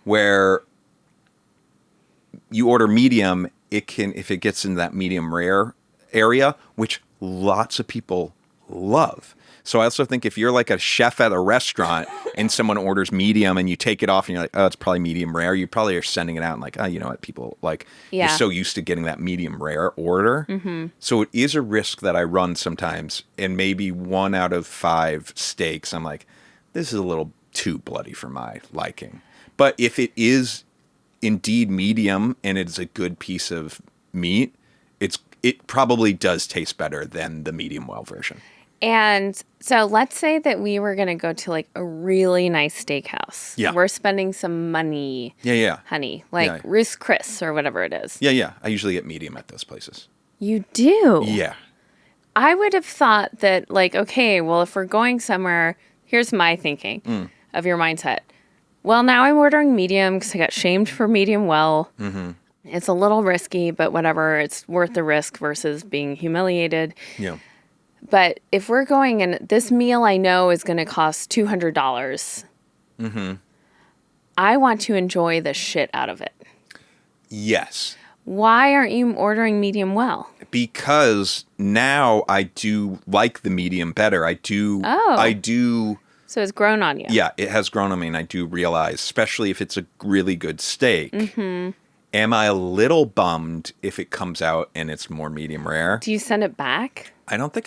Where you order medium, if it gets in that medium rare area, which lots of people love. So I also think if you're like a chef at a restaurant and someone orders medium and you take it off and you're like, oh, it's probably medium rare, you probably are sending it out and like, oh, you know what, people like, you're so used to getting that medium rare order. So it is a risk that I run sometimes, and maybe 1 out of 5 steaks, I'm like, this is a little too bloody for my liking. But if it is indeed medium and it's a good piece of meat, it probably does taste better than the medium well version. And so let's say that we were going to go to like a really nice steakhouse. Yeah. We're spending some money. Yeah. Honey, like Ruth's Chris or whatever it is. Yeah. I usually get medium at those places. You do? Yeah. I would have thought that like, okay, well, if we're going somewhere, here's my thinking of your mindset. Well, now I'm ordering medium because I got shamed for medium well. It's a little risky, but whatever. It's worth the risk versus being humiliated. Yeah. But if we're going and this meal I know is going to cost $200, I want to enjoy the shit out of it. Yes. Why aren't you ordering medium well? Because now I do like the medium better. I do. So it's grown on you. Yeah, it has grown on me, and I do realize, especially if it's a really good steak, am I a little bummed if it comes out and it's more medium rare? Do you send it back? I don't know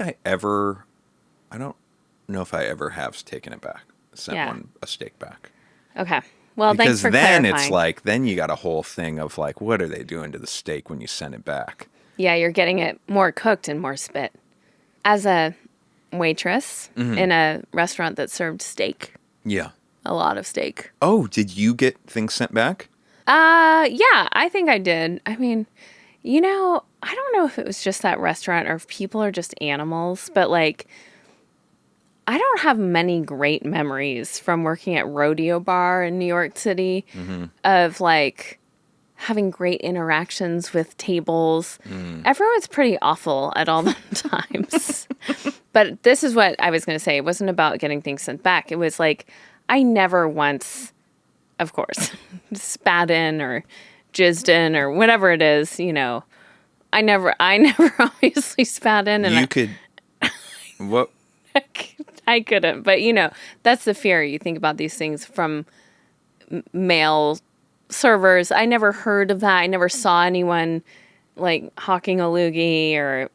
if I ever have taken it back, sent a steak back. Okay. Well, because thanks for then clarifying. it's like, then you got a whole thing of like, what are they doing to the steak when you send it back? Yeah, you're getting it more cooked and more spit. As a waitress in a restaurant that served steak. Yeah. A lot of steak. Oh, did you get things sent back? Yeah, I think I did. I mean, I don't know if it was just that restaurant or if people are just animals, but like, I don't have many great memories from working at Rodeo Bar in New York City of like having great interactions with tables. Everyone's pretty awful at all the times. But this is what I was going to say. It wasn't about getting things sent back. It was like, I never once, of course, spat in or jizzed in or whatever it is, I never obviously spat in. And you could, what? I couldn't, but that's the fear. You think about these things from male servers. I never heard of that. I never saw anyone like hawking a loogie or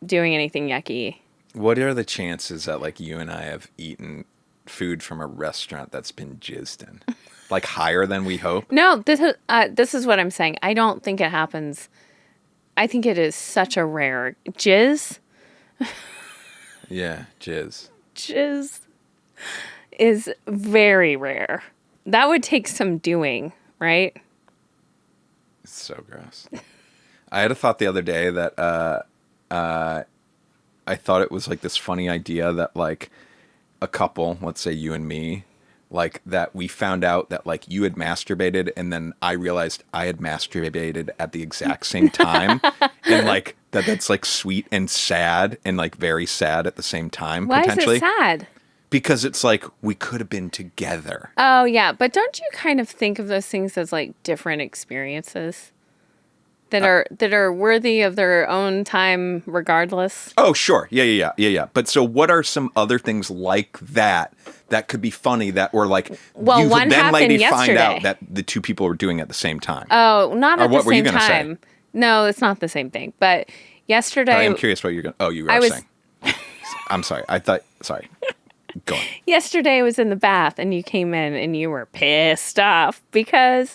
doing anything yucky. What are the chances that like you and I have eaten food from a restaurant that's been jizzed in? Like higher than we hope? No, this is what I'm saying. I don't think it happens. I think it is such a rare jizz. Yeah, jizz. Jizz is very rare. That would take some doing, right? It's so gross. I had a thought the other day that I thought it was like this funny idea that like a couple, let's say you and me, like that we found out that like you had masturbated and then I realized I had masturbated at the exact same time and like that's like sweet and sad and like very sad at the same time Why potentially. is it sad? Because it's like we could have been together. Oh, yeah. But don't you kind of think of those things as like different experiences that are worthy of their own time regardless? Oh, sure. Yeah. But so what are some other things like that could be funny that were like, Well, you one then happened later yesterday. find out that the two people were doing it at the same time? Oh, not Or at what the were you same gonna say? time. No, it's not the same thing. But yesterday, I am curious what you're going to... Oh, you were I was- saying. I'm sorry. Sorry. Go on. yesterday I was in the bath and you came in and you were pissed off because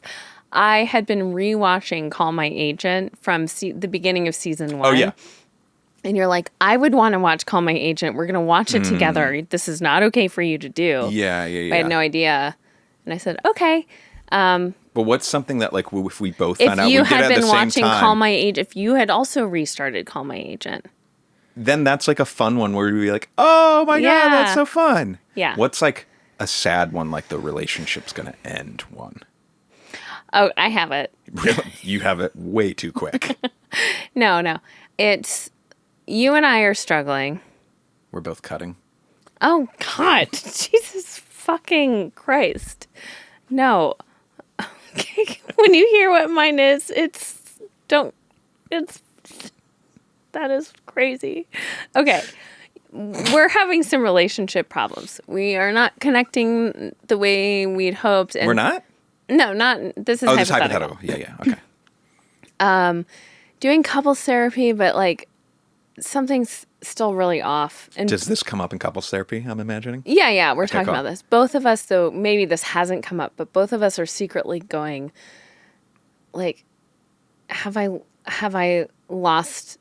I had been rewatching Call My Agent from the beginning of season 1. Oh, yeah. And you're like, I would want to watch Call My Agent. We're going to watch it together. This is not okay for you to do. Yeah. I had no idea. And I said, okay. But what's something that like if we both If found out we you did it had at the been same watching time, Call My Agent, if you had also restarted Call My Agent. then that's like a fun one where we'd be like, oh my God, that's Yeah. so fun. Yeah. What's like a sad one, like the relationship's going to end one? Oh, I have it. Really? You have it way too quick. No. It's you and I are struggling. We're both cutting. Oh, God. Jesus fucking Christ. No. When you hear what mine is, that is crazy. Okay. We're having some relationship problems. We are not connecting the way we'd hoped. And We're not? No, not, this is Oh, this is hypothetical. hypothetical. Yeah. Okay. Doing couples therapy, but like something's still really off. And Does this come up in couples therapy, I'm imagining? yeah, we're talking cool. about this. Both of us, though, maybe this hasn't come up, but both of us are secretly going, like, have we lost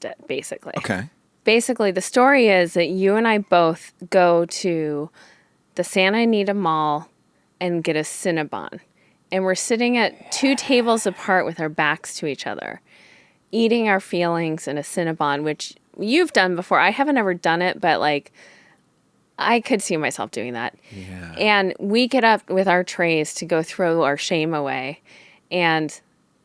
it, basically? Okay. Basically, the story is that you and I both go to the Santa Anita Mall and get a Cinnabon. And we're sitting at 2 tables apart with our backs to each other, eating our feelings in a Cinnabon, which you've done before. I haven't ever done it, but like I could see myself doing that. Yeah. And we get up with our trays to go throw our shame away and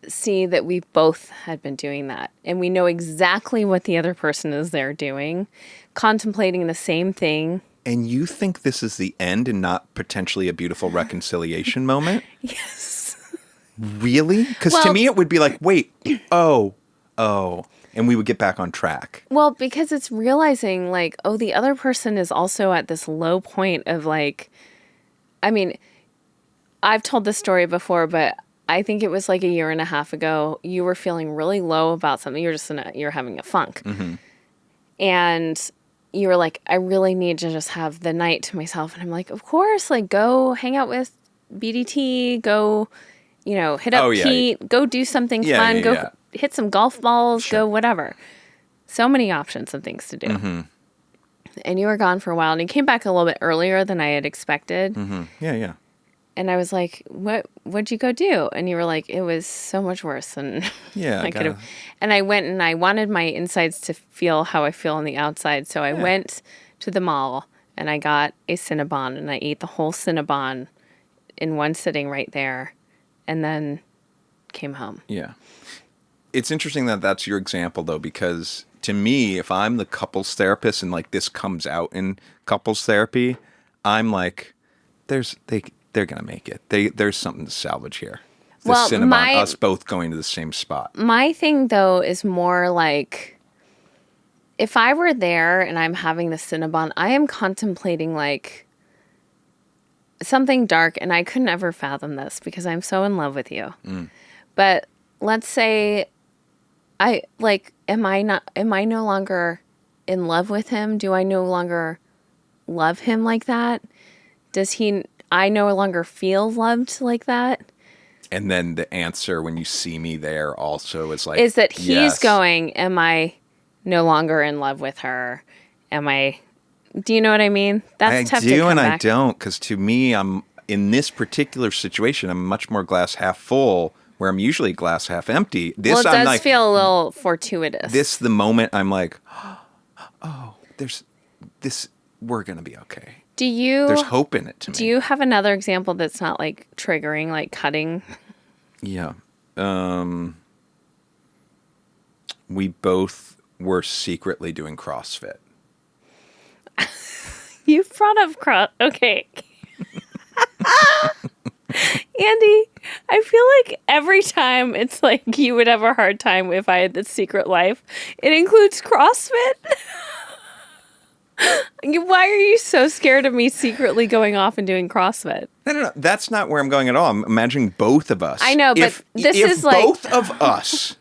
see that we both had been doing that. And we know exactly what the other person is there doing, contemplating the same thing. And you think this is the end and not potentially a beautiful reconciliation moment? Yes. Really? Because to Well- me it would be like, wait, oh, and we would get back on track. Well, because it's realizing like, oh, the other person is also at this low point of like, I mean, I've told this story before, but I think it was like a year and a half ago. You were feeling really low about something. You're having a funk. Mm-hmm. And you were like, I really need to just have the night to myself. And I'm like, of course, like go hang out with BDT, go, hit up Oh, yeah. Pete, go do something Yeah, fun, yeah, go yeah. hit some golf balls, Sure. go whatever. So many options of things to do. Mm-hmm. And you were gone for a while and you came back a little bit earlier than I had expected. Mm-hmm. Yeah. And I was like, what'd you go do? And you were like, it was so much worse than Yeah. I could have. And I went and I wanted my insides to feel how I feel on the outside. So I went to the mall and I got a Cinnabon and I ate the whole Cinnabon in one sitting right there and then came home. Yeah. It's interesting that that's your example, though, because to me, if I'm the couples therapist and like this comes out in couples therapy, I'm like, they're going to make it. There's something to salvage here. The Well, Cinnabon, us both going to the same spot. My thing, though, is more like if I were there and I'm having the Cinnabon, I am contemplating like something dark, and I could never fathom this because I'm so in love with you. But let's say am I no longer in love with him? Do I no longer love him like that? I no longer feel loved like that? And then the answer when you see me there also is like, Is that he's yes. going, am I no longer in love with her? Do you know what I mean? That's I tough to do come and I back. don't, because to me, I'm in this particular situation, I'm much more glass half full, where I'm usually glass half empty. This Well, it I'm does like, feel a little fortuitous. the moment I'm like, oh, there's this. We're gonna be okay. There's hope in it to me. Do you have another example that's not like triggering, like cutting? Yeah. We both were secretly doing CrossFit. You brought up Okay. Andy, I feel like every time it's like you would have a hard time if I had this secret life. It includes CrossFit. Why are you so scared of me secretly going off and doing CrossFit? No. That's not where I'm going at all. I'm imagining both of us. I know, but this is like... If both of us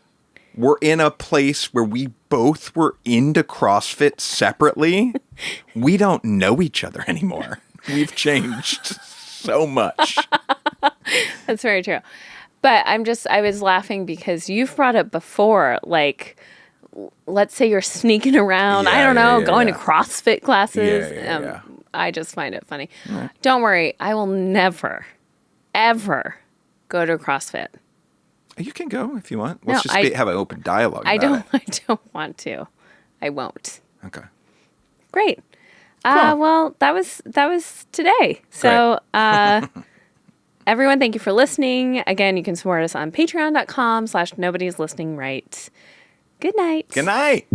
were in a place where we both were into CrossFit separately, we don't know each other anymore. We've changed so much. That's very true. But I was laughing because you've brought up before, like... Let's say you're sneaking around, I don't know, going to CrossFit classes. Yeah. I just find it funny. Right. Don't worry. I will never, ever go to CrossFit. You can go if you want. Let's have an open dialogue about it. I don't want to. I won't. Okay. Great. Cool. Well, that was today. So everyone, thank you for listening. Again, you can support us on patreon.com/nobody's listening right. Good night. Good night.